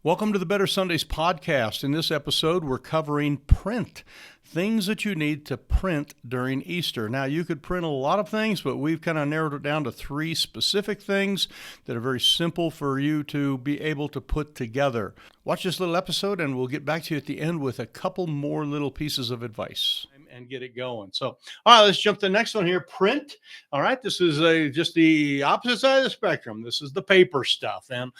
Welcome to the Better Sundays podcast. In this episode, we're covering print, things that you need to print during Easter. Now, you could print a lot of things, but we've kind of narrowed it down to three specific things that are very simple for you to be able to put together. Watch this little episode, and we'll get back to you at the end with a couple more little pieces of advice and get it going. So, all right, let's jump to the next one here. Print. All right, this is just the opposite side of the spectrum. This is the paper stuff, and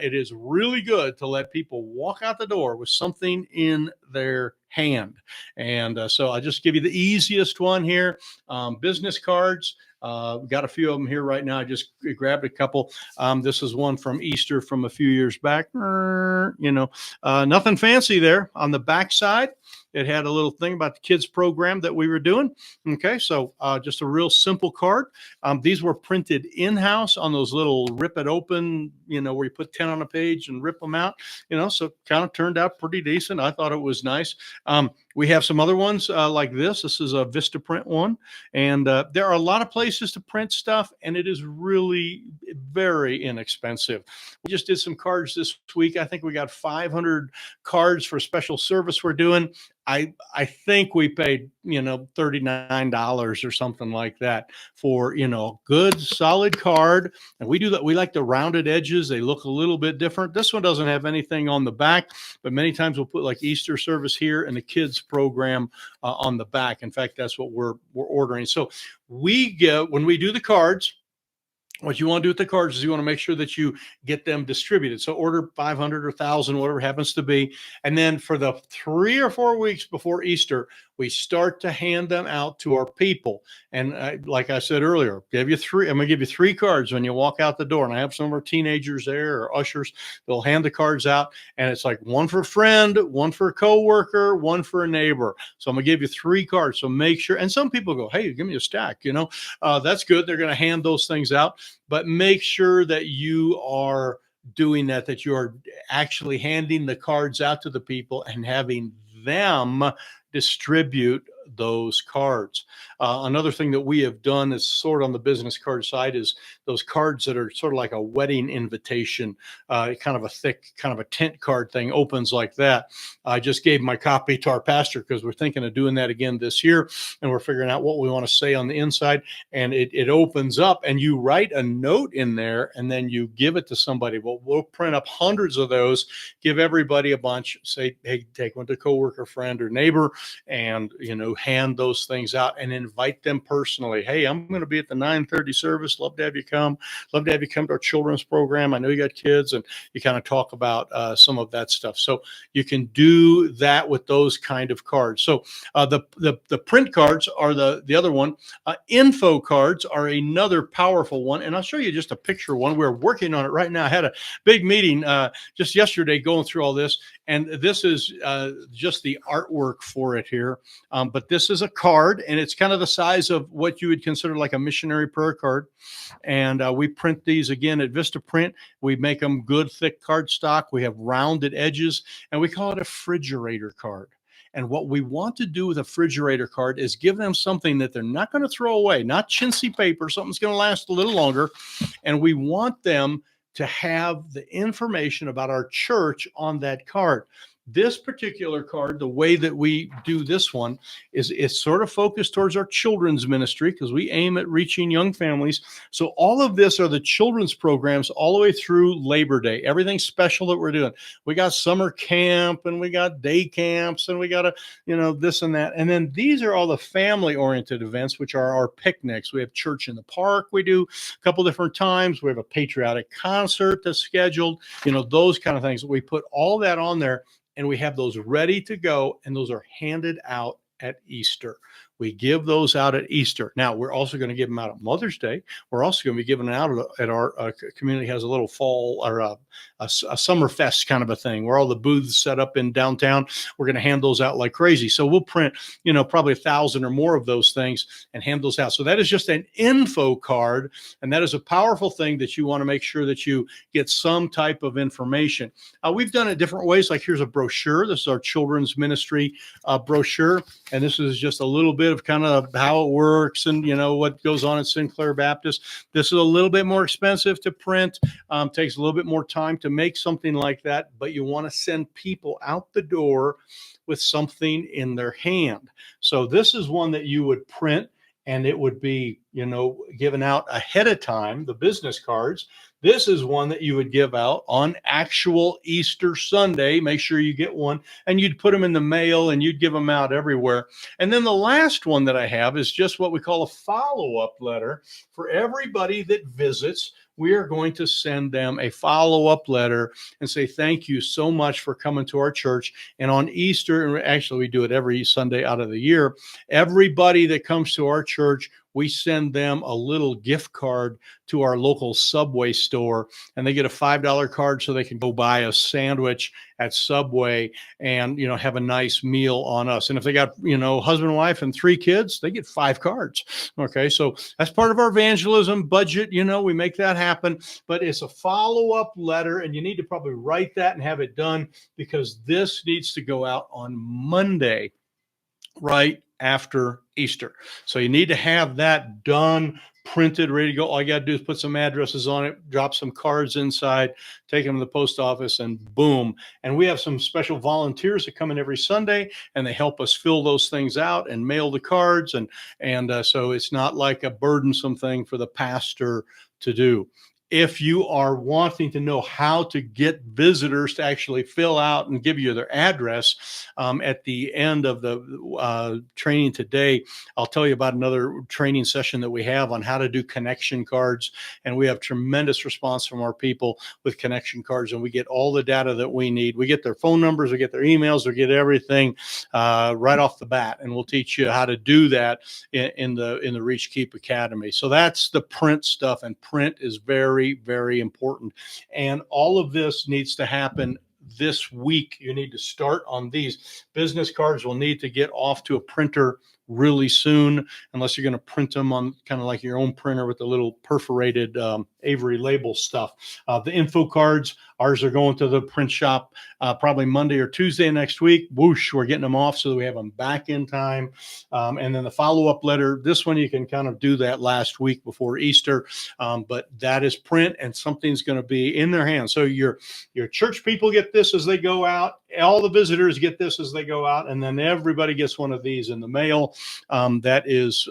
it is really good to let people walk out the door with something in their hand. And so I'll just give you the easiest one here. Business cards. We've got a few of them here right now. I just grabbed a couple. This is one from Easter from a few years back. Nothing fancy there. On the back side, it had a little thing about the kids program that we were doing. Okay, so just a real simple card. These were printed in-house on those little rip it open, where you put 10 on a page and rip them out, so kind of turned out pretty decent. I thought it was nice. We have some other ones like this. This is a Vistaprint one. And there are a lot of places to print stuff, and it is really very inexpensive. We just did some cards this week. I think we got 500 cards for a special service we're doing. I think we paid, $39 or something like that for, a good solid card. And we do that. We like the rounded edges. They look a little bit different. This one doesn't have anything on the back, but many times we'll put like Easter service here and the kids program on the back. In fact, that's what we're ordering. So when we do the cards, what you want to do with the cards is you want to make sure that you get them distributed. So order 500 or 1,000, whatever it happens to be. And then for the 3 or 4 weeks before Easter, we start to hand them out to our people. And like I said earlier, I'm going to give you 3 cards when you walk out the door. And I have some of our teenagers there or ushers. They'll hand the cards out. And it's like one for a friend, one for a coworker, one for a neighbor. So I'm going to give you 3 cards. So make sure. And some people go, hey, give me a stack. That's good. They're going to hand those things out. But make sure that you are doing that you are actually handing the cards out to the people and having them distribute those cards. Another thing that we have done is sort of on the business card side is those cards that are sort of like a wedding invitation, kind of a thick, kind of a tent card thing, opens like that. I just gave my copy to our pastor because we're thinking of doing that again this year, and we're figuring out what we want to say on the inside. And it opens up, and you write a note in there, and then you give it to somebody. Well, we'll print up hundreds of those, give everybody a bunch, say, hey, take one to coworker, friend, or neighbor, and hand those things out and invite them personally. Hey, I'm going to be at the 9:30 service. Love to have you come. Love to have you come to our children's program. I know you got kids, and you kind of talk about some of that stuff. So you can do that with those kind of cards. So the print cards are the other one. Info cards are another powerful one, and I'll show you just a picture of one. We're working on it right now. I had a big meeting just yesterday going through all this, and this is just the artwork for it here. But this is a card, and it's kind of the size of what you would consider like a missionary prayer card. And we print these again at Vistaprint. We make them good, thick cardstock. We have rounded edges, and we call it a refrigerator card. And what we want to do with a refrigerator card is give them something that they're not going to throw away, not chintzy paper, something's going to last a little longer. And we want them to have the information about our church on that card. This particular card, the way that we do this one is it's sort of focused towards our children's ministry because we aim at reaching young families. So all of this are the children's programs all the way through Labor Day, everything special that we're doing. We got summer camp and we got day camps and we got this and that. And then these are all the family oriented events, which are our picnics. We have church in the park. We do a couple different times. We have a patriotic concert that's scheduled, those kind of things. We put all that on there. And we have those ready to go, and those are handed out at Easter. We give those out at Easter. Now, we're also going to give them out at Mother's Day. We're also going to be giving them out at our community has a little fall or a summer fest kind of a thing where all the booths set up in downtown. We're going to hand those out like crazy. So we'll print, probably 1,000 or more of those things and hand those out. So that is just an info card. And that is a powerful thing that you want to make sure that you get some type of information. We've done it different ways. Like here's a brochure. This is our children's ministry brochure. And this is just a little bit bit of kind of how it works and, what goes on at Sinclair Baptist. This is a little bit more expensive to print, takes a little bit more time to make something like that, but you want to send people out the door with something in their hand. So this is one that you would print and it would be, given out ahead of time, the business cards. This is one that you would give out on actual Easter Sunday. Make sure you get one, and you'd put them in the mail and you'd give them out everywhere. And then the last one that I have is just what we call a follow-up letter for everybody that visits. We are going to send them a follow-up letter and say, thank you so much for coming to our church. And on Easter, and actually we do it every Sunday out of the year, everybody that comes to our church, we send them a little gift card to our local Subway store, and they get a $5 card so they can go buy a sandwich at Subway and, have a nice meal on us. And if they got, husband and wife and 3 kids, they get 5 cards. Okay. So that's part of our evangelism budget. We make that happen, but it's a follow-up letter, and you need to probably write that and have it done, because this needs to go out on Monday, right after Easter. So you need to have that done, printed, ready to go. All you got to do is put some addresses on it, drop some cards inside, take them to the post office, and boom. And we have some special volunteers that come in every Sunday, and they help us fill those things out and mail the cards. And so it's not like a burdensome thing for the pastor to do. If you are wanting to know how to get visitors to actually fill out and give you their address, at the end of the training today, I'll tell you about another training session that we have on how to do connection cards. And we have tremendous response from our people with connection cards, and we get all the data that we need. We get their phone numbers, we get their emails, we get everything right off the bat. And we'll teach you how to do that in the Reachkeep Academy. So that's the print stuff, and print is very, very important. And all of this needs to happen this week. You need to start on these. Business cards will need to get off to a printer really soon, unless you're going to print them on kind of like your own printer with the little perforated Avery label stuff. The info cards, ours are going to the print shop probably Monday or Tuesday next week. Whoosh, we're getting them off so that we have them back in time. And then the follow-up letter, this one you can kind of do that last week before Easter, but that is print, and something's going to be in their hands. So your church people get this as they go out. All the visitors get this as they go out, and then everybody gets one of these in the mail. That is,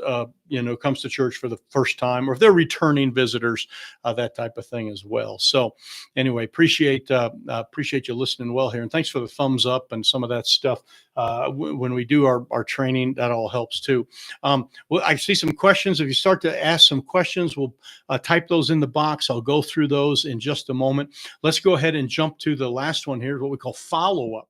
comes to church for the first time, or if they're returning visitors, that type of thing as well. So anyway, appreciate you listening well here. And thanks for the thumbs up and some of that stuff. When we do our training, that all helps too. Well, I see some questions. If you start to ask some questions, we'll type those in the box. I'll go through those in just a moment. Let's go ahead and jump to the last one here, what we call follow-up.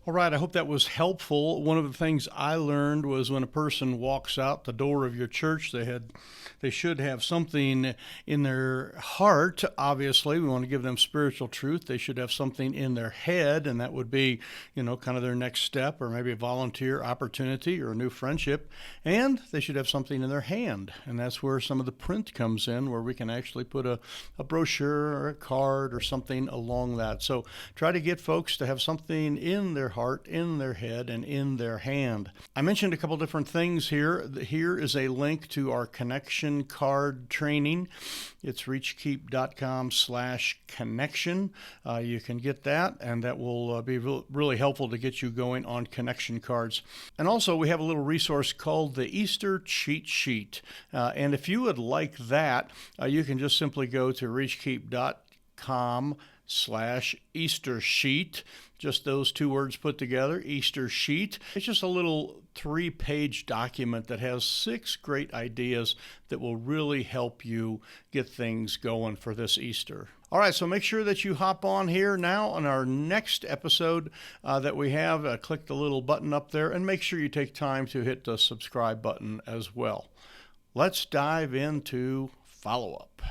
All right, I hope that was helpful. One of the things I learned was when a person walks out the door of your church, they should have something in their heart. Obviously, we want to give them spiritual truth. They should have something in their head, and that would be, kind of their next step, or maybe a volunteer opportunity or a new friendship. And they should have something in their hand, and that's where some of the print comes in, where we can actually put a brochure or a card or something along that. So try to get folks to have something in their heart, in their head, and in their hand. I mentioned a couple different things here. Here is a link to our connection card training. It's reachkeep.com/connection. You can get that, and that will be really helpful to get you going on connection cards. And also, we have a little resource called the Easter Cheat Sheet. And if you would like that, you can just simply go to reachkeep.com/Easter Sheet. Just those two words put together, Easter Sheet. It's just a little 3-page document that has 6 great ideas that will really help you get things going for this Easter. All right, so make sure that you hop on here now on our next episode that we have. Click the little button up there, and make sure you take time to hit the subscribe button as well. Let's dive into follow-up.